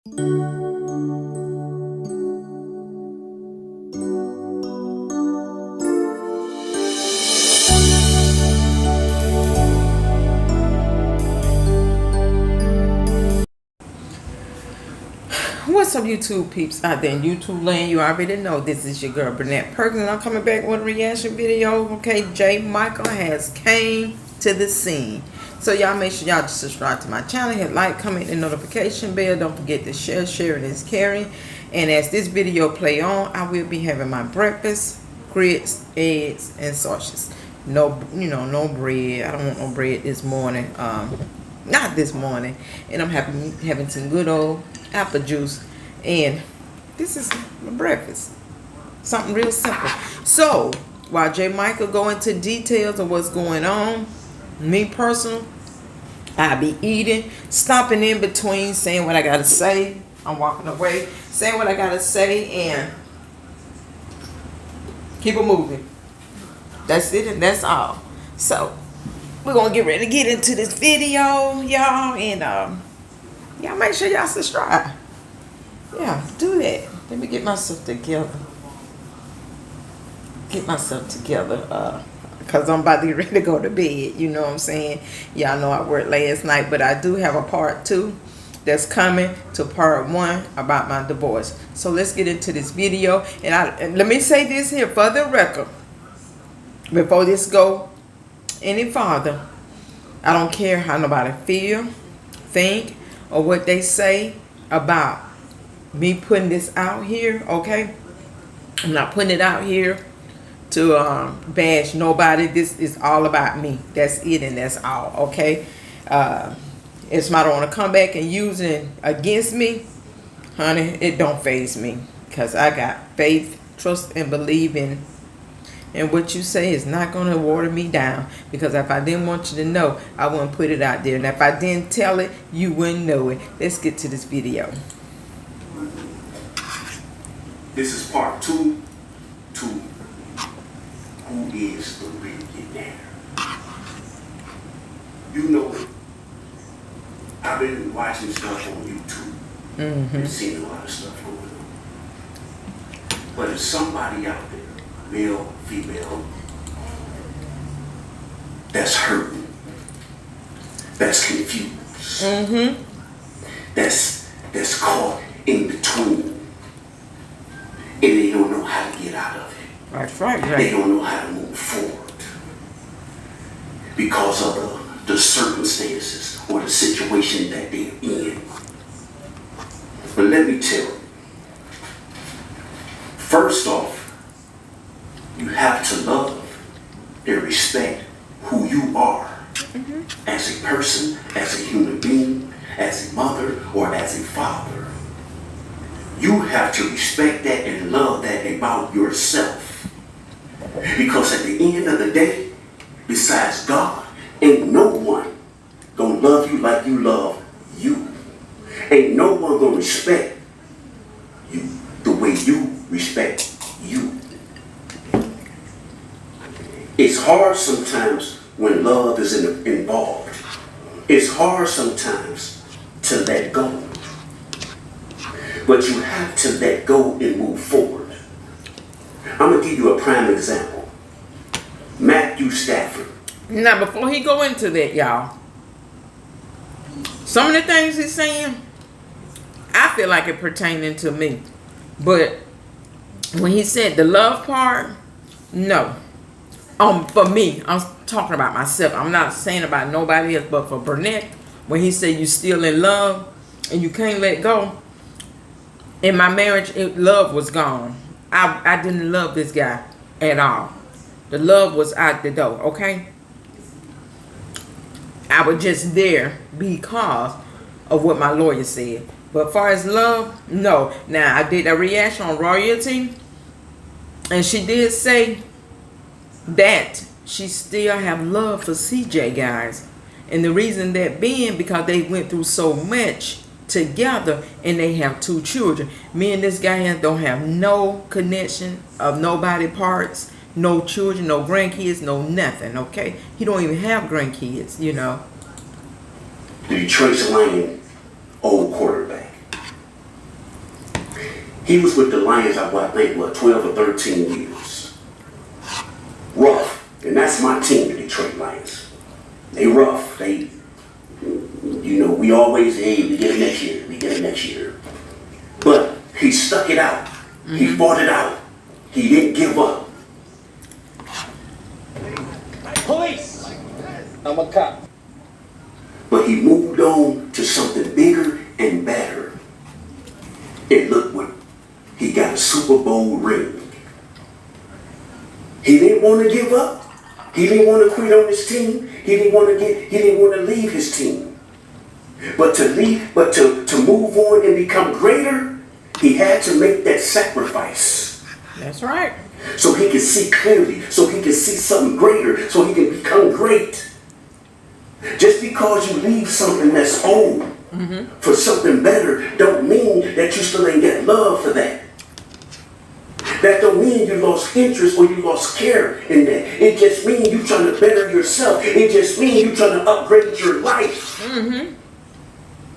What's up, YouTube peeps out there in YouTube land? You already know this is your girl Burnett Perkins, and I'm coming back with a reaction video. Okay, J. Michael has came to the scene. So y'all make sure y'all just subscribe to my channel, hit like, comment, and notification bell. Don't forget to share. Sharing is caring. And as this video play on, I will be having my breakfast, grits, eggs, and sausages. No, no bread. I don't want no bread this morning. Not this morning. And I'm having some good old apple juice, and this is my breakfast. Something real simple. So while J. Michael go into details of what's going on, me personal, I be eating, stopping in between, saying what I gotta say. I'm walking away, saying what I gotta say, and keep it moving. That's it, and that's all. So we're gonna get ready to get into this video, y'all, and y'all make sure y'all subscribe. Yeah, do that. Let me get myself together. Because I'm about to get ready to go to bed. You know what I'm saying? Y'all know I worked last night, but I do have a part 2 that's coming to part 1 about my divorce. So let's get into this video. And let me say this here for the record. Before this go any farther, I don't care how nobody feel, think, or what they say about me putting this out here, okay? I'm not putting it out here to bash nobody. This is all about me. That's it, and that's all, okay? If somebody want to come back and use it against me, honey, it don't faze me, because I got faith, trust, and believe in. And what you say is not going to water me down. Because if I didn't want you to know, I wouldn't put it out there. And if I didn't tell it, you wouldn't know it. Let's get to this video. This is part 2 to who is the real millionaire. You know, I've been watching stuff on YouTube and seeing a lot of stuff going on. But there's somebody out there, male, female, that's hurting, that's confused, that's caught in between, and they don't know how to get out of it. That's right. They don't know how to move forward because of the circumstances or the situation that they're in. But let me tell you, first off, you have to love and respect who you are as a person, as a human being, as a mother, or as a father. You have to respect that and love that about yourself. Because at the end of the day, besides God, ain't no one gonna love you like you love you. Ain't no one gonna respect you the way you respect you. It's hard sometimes when love is involved. It's hard sometimes to let go. But you have to let go and move forward. I'm going to give you a prime example. Matthew Stafford. Now, before he go into that, y'all, some of the things he's saying, I feel like it pertaining to me. But when he said the love part, no. For me, I'm talking about myself. I'm not saying about nobody else, but for Burnett, when he said you still in love and you can't let go, in my marriage, love was gone. I didn't love this guy at all. The love was out the door, okay? I was just there because of what my lawyer said. But as far as love, no. Now, I did a reaction on Royalty, and she did say that she still have love for CJ, guys. And the reason that being because they went through so much together, and they have 2 children. Me and this guy don't have no connection of nobody parts, no children, no grandkids, no nothing, okay? He don't even have grandkids, you know. The Detroit Lions old quarterback. He was with the Lions, I think, 12 or 13 years. Rough. And that's my team, the Detroit Lions. They rough. They, we always, hey, we get it next year. We get it next year. But he stuck it out. He fought it out. He didn't give up. Police! I'm a cop. But he moved on to something bigger and better. And look what, he got a Super Bowl ring. He didn't want to give up. He didn't want to quit on his team. He didn't want to leave his team. But to move on and become greater, he had to make that sacrifice. That's right. So he can see clearly, so he can see something greater, so he can become great. Just because you leave something that's old for something better don't mean that you still ain't got love for that. That don't mean you lost interest or you lost care in that. It just means you trying to better yourself. It just means you trying to upgrade your life.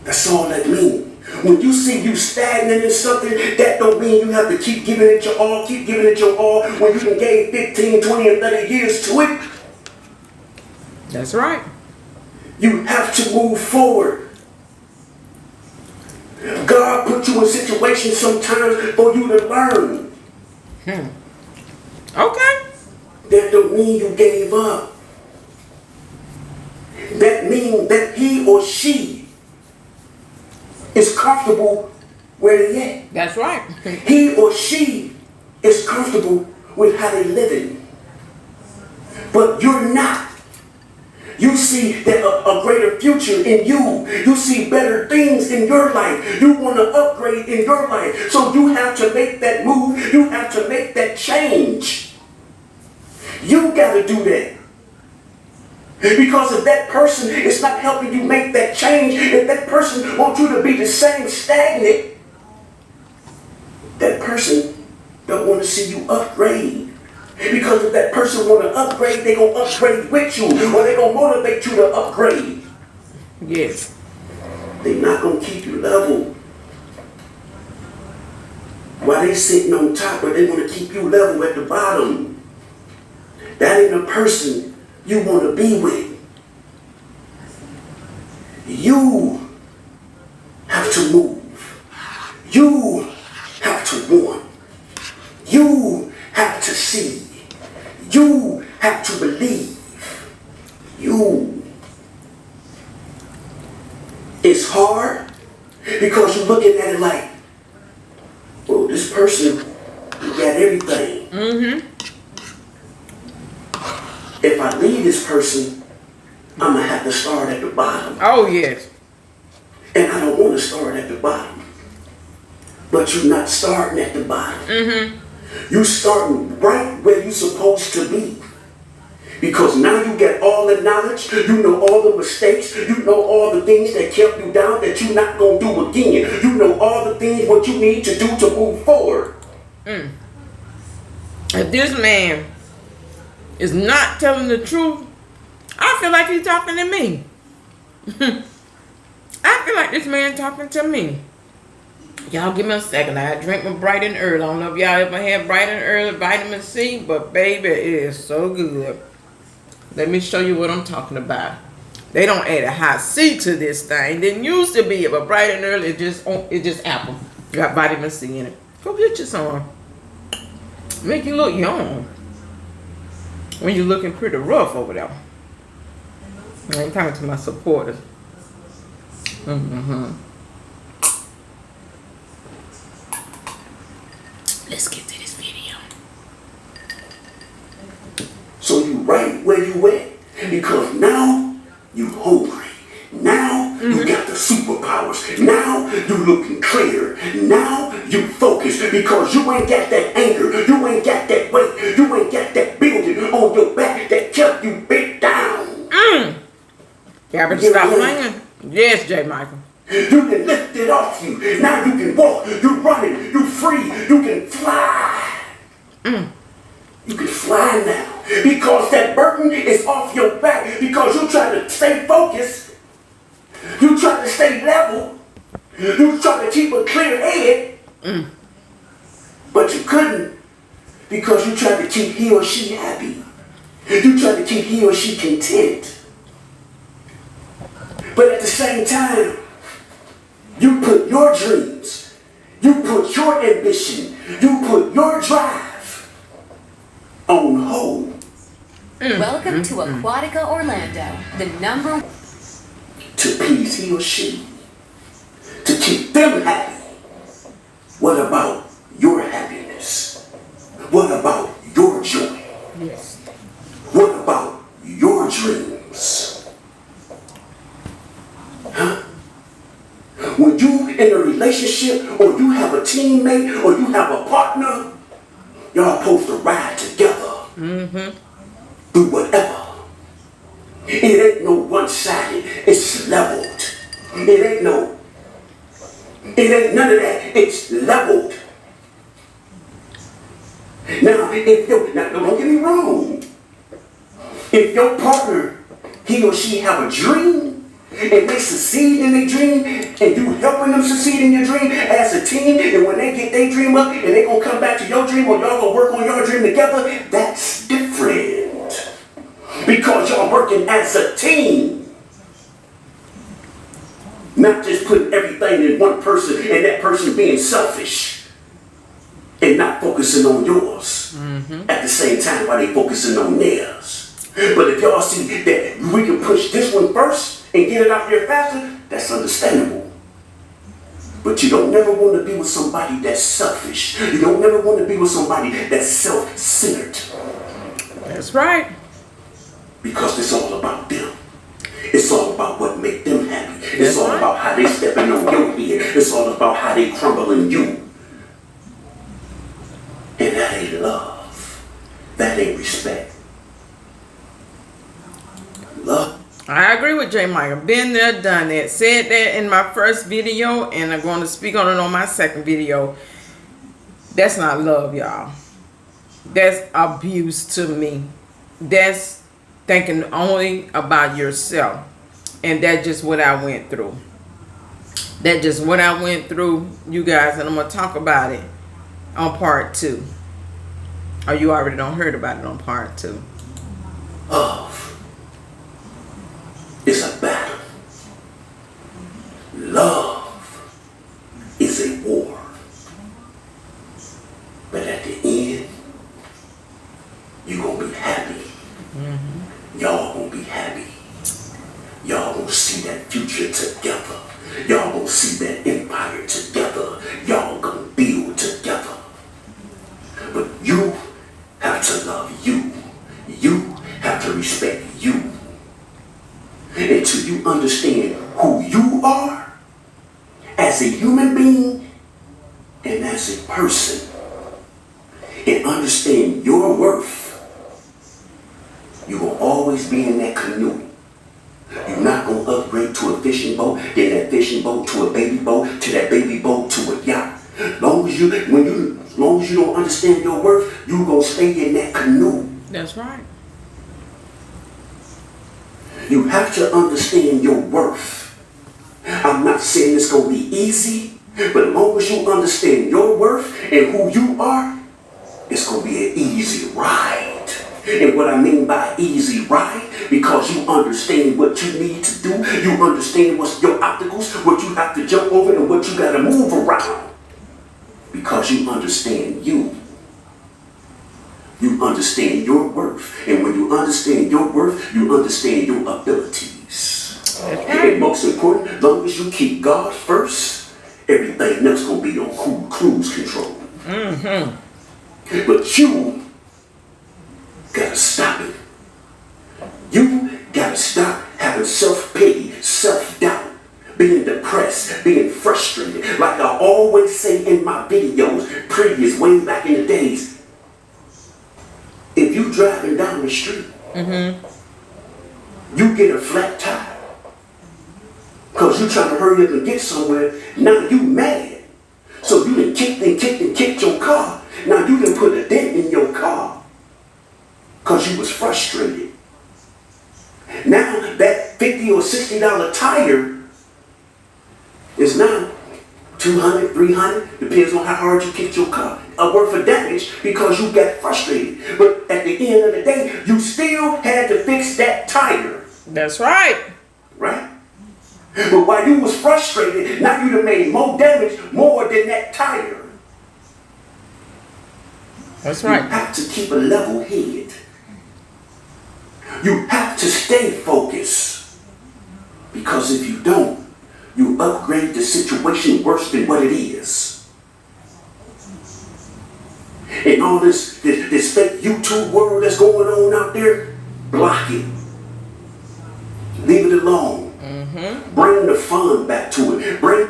That's all that means. When you see you stagnant in something, that don't mean you have to keep giving it your all, when you can gave 15, 20, and 30 years to it. That's right. You have to move forward. God put you in situations sometimes for you to learn. Okay. That don't mean you gave up. That means that he or she is comfortable where they at. That's right. He or she is comfortable with how they living. But you're not. You see that a greater future in you. You see better things in your life. You want to upgrade in your life. So you have to make that move. You have to make that change. You got to do that. Because if that person is not helping you make that change, if that person wants you to be the same stagnant, that person don't want to see you upgrade. Because if that person want to upgrade, they're going to upgrade with you. Or they're going to motivate you to upgrade. Yes. They're not going to keep you level. While they sitting on top, but they want to keep you level at the bottom. That ain't a person you want to be with. You have to move. You have to want. You have to see. You have to believe. You. It's hard because you're looking at it like, well, this person got everything. If I leave this person, I'm going to have to start at the bottom. Oh, yes. And I don't want to start at the bottom. But you're not starting at the bottom. You're starting right where you're supposed to be. Because now you get all the knowledge, you know all the mistakes, you know all the things that kept you down that you're not going to do again. You know all the things what you need to do to move forward. If this man is not telling the truth, I feel like he's talking to me. I feel like this man talking to me. Y'all give me a second. I drink my Bright and Early. I don't know if y'all ever had Bright and Early vitamin C, but baby, it is so good. Let me show you what I'm talking about. They don't add a high C to this thing. Didn't used to be, but Bright and Early it's just apple. Got vitamin C in it. Go get you some. Make you look young when you're looking pretty rough over there. I ain't talking to my supporters. Let's get to this video. So you right where you at because now you hungry. Now you got the superpowers. Now you looking clear. Now you focused because you ain't got that anger. You ain't got that weight. You ain't got that building on your back that kept you bent down. Yeah, but stop playing. Yes, J. Michael. You can lift it off you. Now you can walk. You running. You free. You can fly. You can fly now because that burden is off your back because you trying to stay focused. You trying to stay level. You trying to keep a clear head. But you couldn't because you tried to keep he or she happy. You tried to keep he or she content. But at the same time, you put your dreams, you put your ambition, you put your drive on hold. Welcome to Aquatica Orlando, the number To please he or she, to keep them happy. What about your happiness? What about your joy? Yes. What about your dreams? Huh? When you in a relationship or you have a teammate or you have a partner, y'all supposed to ride together through whatever. It ain't no one-sided, it's leveled. It ain't none of that, it's leveled. Now don't get me wrong. If your partner, he or she have a dream, and they succeed in their dream, and you helping them succeed in your dream as a team, and when they get their dream up, and they gonna come back to your dream, or y'all gonna work on your dream together, that's different. Because y'all working as a team. Not just putting everything in one person, and that person being selfish, and not focusing on yours at the same time while they focusing on theirs. But if y'all see that we can push this one first and get it out there faster, that's understandable. But you don't never want to be with somebody that's selfish. You don't never want to be with somebody that's self-centered. That's right. Because it's all about them. It's all about what make them happy. It's all about how they stepping on your head. It's all about how they crumbling you. And that ain't love. That ain't respect. Love. I agree with J. Michael. Been there, done that. Said that in my first video, and I'm going to speak on it on my second video. That's not love, y'all. That's abuse to me. That's thinking only about yourself. And that's just what I went through. That's just what I went through, you guys. And I'm going to talk about it on part 2. Or you already done heard about it on part 2. Love is a battle. Love is a war. But at the end, you're going to be happy. Y'all going to be happy. Y'all going to see that future together. Y'all going to see that empire together. Y'all going to build together. But you have to love you. You have to respect you. Until you understand who you are as a human being and as a person, and understand your worth, you will always be in that canoe. You're not going to upgrade to a fishing boat, then that fishing boat to a baby boat, to that baby boat to a yacht. As long as you don't understand your worth, you're going to stay in that canoe. That's right. You have to understand your worth. I'm not saying it's going to be easy, but as long as you understand your worth and who you are, it's going to be an easy ride. And what I mean by easy ride, because you understand what you need to do, you understand what's your obstacles, what you have to jump over, and what you got to move around. Because you understand you. You understand your worth. And when you understand your worth, you understand your abilities. And most important, as long as you keep God first, everything else going to be on cruise control. But you got to stop it. You got to stop having self-pity, self-doubt, being depressed, being frustrated. Like I always say in my videos, previous, way back in the days, if you driving down the street, you get a flat tire because you trying to hurry up and get somewhere. Now you mad. So you done kicked your car. Now you done put a dent in your car because you was frustrated. Now that $50 or $60 tire is now 200, 300, depends on how hard you kicked your car, worth of damage because you got frustrated. But at the end of the day, you still had to fix that tire. That's right. Right? But while you was frustrated, now you done made more damage, more than that tire. That's You right. have to keep a level head. You have to stay focused. Because if you don't, you upgrade the situation worse than what it is. And all this fake YouTube world that's going on out there, block it. Leave it alone. Bring the fun back to it. Bring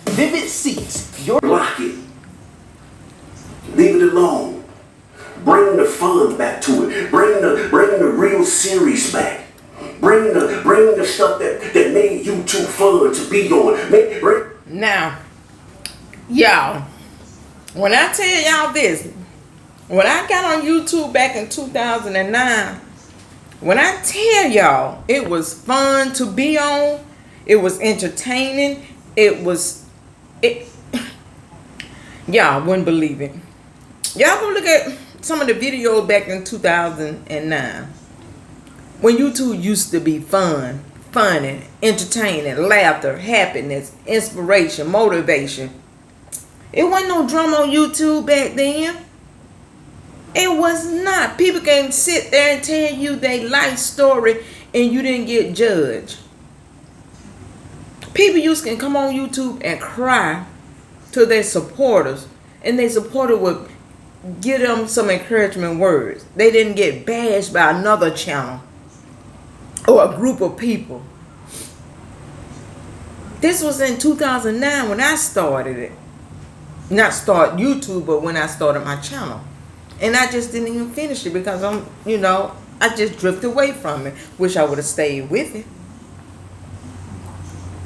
Vivid Seats. Block it. Leave it alone. Bring the fun back to it. Bring the real series back. Bring the stuff that made YouTube fun to be on. Now, y'all, when I tell y'all this, when I got on YouTube back in 2009, when I tell y'all it was fun to be on, it was entertaining, y'all wouldn't believe it. Y'all go look at some of the videos back in 2009 when YouTube used to be fun, funny, entertaining, laughter, happiness, inspiration, motivation. It wasn't no drama on YouTube back then. It was not. People can sit there and tell you their life story and you didn't get judged. People used to come on YouTube and cry to their supporters, and their supporter would give them some encouragement words. They didn't get bashed by another channel or a group of people. This was in 2009 when I started it. Not start YouTube, but when I started my channel. And I just didn't even finish it because I just drifted away from it. Wish I would have stayed with it.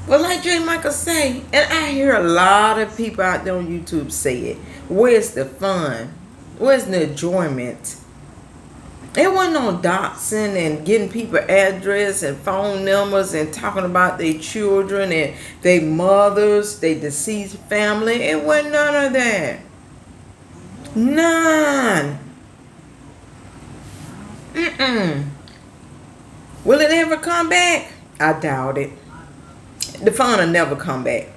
But like J. Michael say, and I hear a lot of people out there on YouTube say it, where's the fun? Where's the enjoyment? It wasn't no doxing and getting people address and phone numbers and talking about their children and their mothers, their deceased family. It wasn't none of that. None. Will it ever come back? I doubt it. The fun will never come back.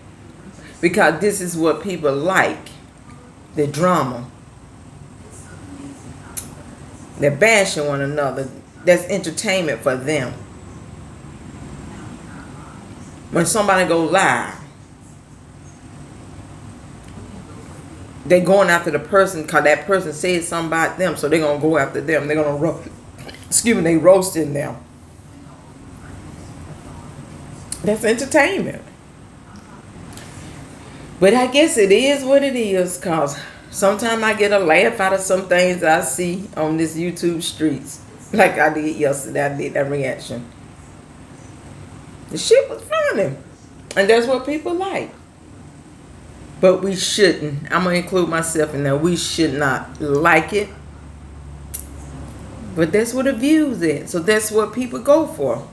Because this is what people like. The drama. They're bashing one another. That's entertainment for them. When somebody go live, they going after the person because that person said something about them, so they're going to go after them. They're going to they roasting them. That's entertainment. But I guess it is what it is, because sometimes I get a laugh out of some things I see on this YouTube streets. Like I did yesterday. I did that reaction. The shit was funny. And that's what people like. But we shouldn't. I'm going to include myself in that. We should not like it. But that's what the views is. So that's what people go for.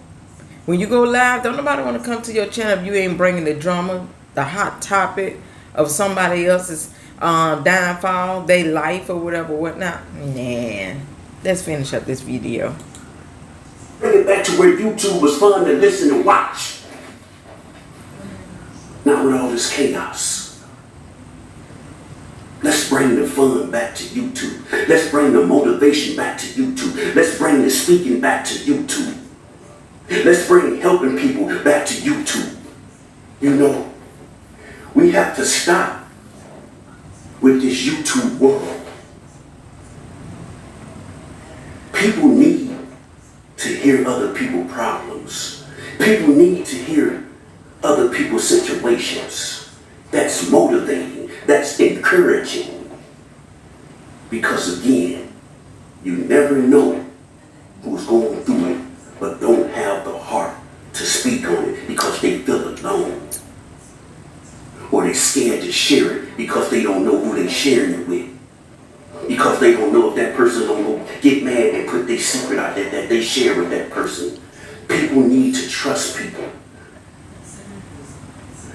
When you go live, don't nobody want to come to your channel if you ain't bringing the drama, the hot topic of somebody else's downfall, their life or whatever, whatnot. Nah. Let's finish up this video. Bring it back to where YouTube was fun to listen and watch. Not with all this chaos. Let's bring the fun back to YouTube. Let's bring the motivation back to YouTube. Let's bring the speaking back to YouTube. Let's bring helping people back to YouTube. You know, we have to stop with this YouTube world. People need to hear other people's problems. People need to hear other people's situations. That's motivating. That's encouraging. Because again, you never know who's going through it, but don't have the heart to speak on it because they feel alone. Or they're scared to share it because they don't know who they're sharing it with. Because they don't know if that person don't go get mad and put their secret out there that they share with that person. People need to trust people.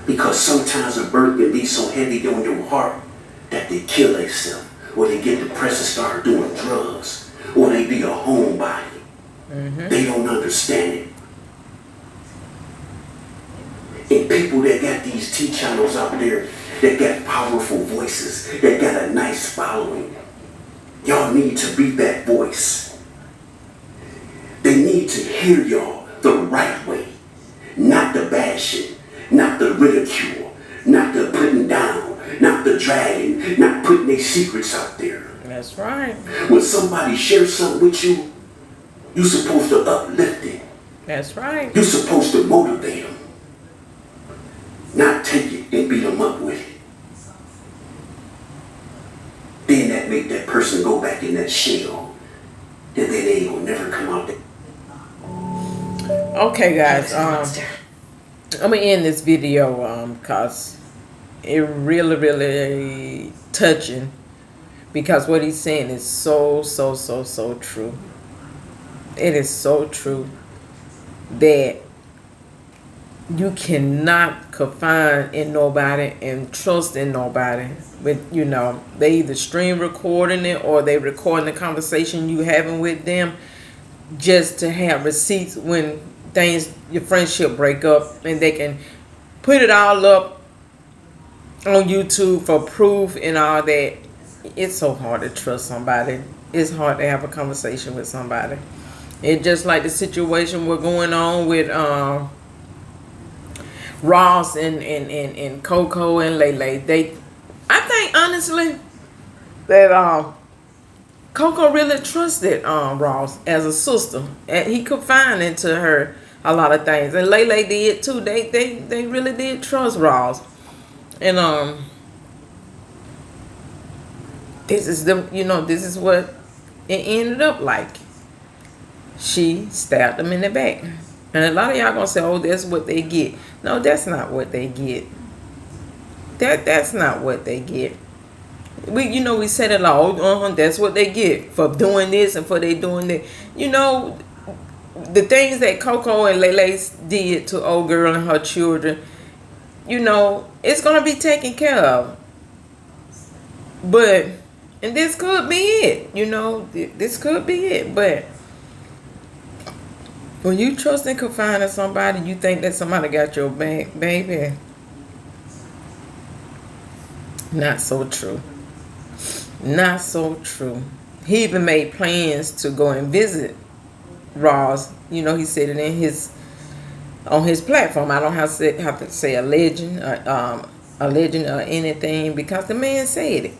Because sometimes a burden can be so heavy on your heart that they kill themselves, or they get depressed and start doing drugs, or they be a homebody. They don't understand it. And people that got these T channels out there that got powerful voices, that got a nice following, y'all need to be that voice. They need to hear y'all the right way, not the bashing, not the ridicule, not the putting down, not the dragging, not putting their secrets out there. That's right. When somebody shares something with you, you're supposed to uplift it. That's right. You're supposed to motivate them, not take it and beat them up with it. Then that make that person go back in that shell, and then they ain't gonna never come out there. Okay, guys. I'm gonna end this video because it really touching, because what he's saying is so true. It is so true that you cannot confide in nobody and trust in nobody. But you know, they either stream recording it or they recording the conversation you having with them just to have receipts when your friendship break up, and they can put it all up on YouTube for proof and all that. It's so hard to trust somebody. It's hard to have a conversation with somebody. It's just like the situation we're going on with Ross and Coco and Lele. I think honestly that Coco really trusted Ross as a sister, and he confided into her a lot of things, and Lele did too. They really did trust Ross, and this is this is what it ended up like. She stabbed him in the back. And a lot of y'all gonna say, oh, that's what they get. No, that's not what they get. That's not what they get. We said it all. That's what they get for doing this and for they doing that. The things that Coco and Lele did to old girl and her children, it's gonna be taken care of. But, and this could be it. This could be it. But when you trust and confide in somebody, you think that somebody got your back, baby. Not so true. Not so true. He even made plans to go and visit Ross. He said it on his platform. I don't have to say a legend or anything, because the man said it.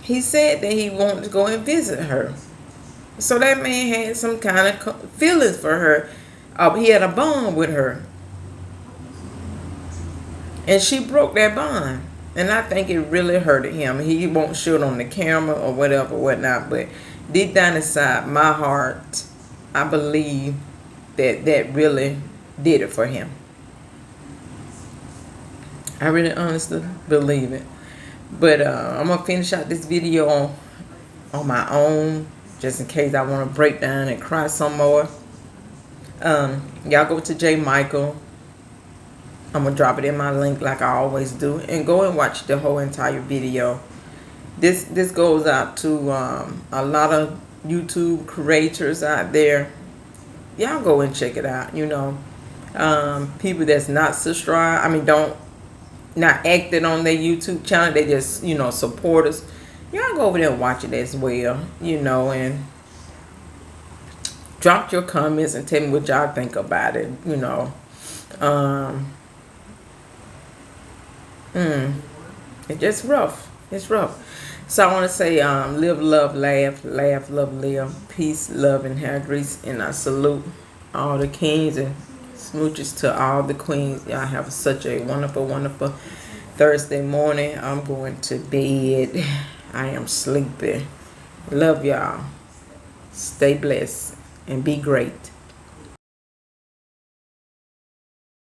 He said that he wanted to go and visit her. So that man had some kind of feelings for her. He had a bond with her. And she broke that bond. And I think it really hurted him. He won't show it on the camera or whatnot. But deep down inside my heart, I believe that really did it for him. I really honestly believe it. But I'm going to finish out this video on my own, just in case I want to break down and cry some more. Y'all go to J. Michael. I'm going to drop it in my link like I always do. And go and watch the whole entire video. This goes out to a lot of YouTube creators out there. Y'all go and check it out. People that's not subscribed, not acting on their YouTube channel. They just, supporters. Y'all go over there and watch it as well. And drop your comments and tell me what y'all think about it. It's just rough. It's rough. So I want to say, live, love, laugh, love, live. Peace, love, and hair grease. And I salute all the kings and smooches to all the queens. Y'all have such a wonderful Thursday morning. I'm going to bed. I am sleepy. Love y'all. Stay blessed and be great.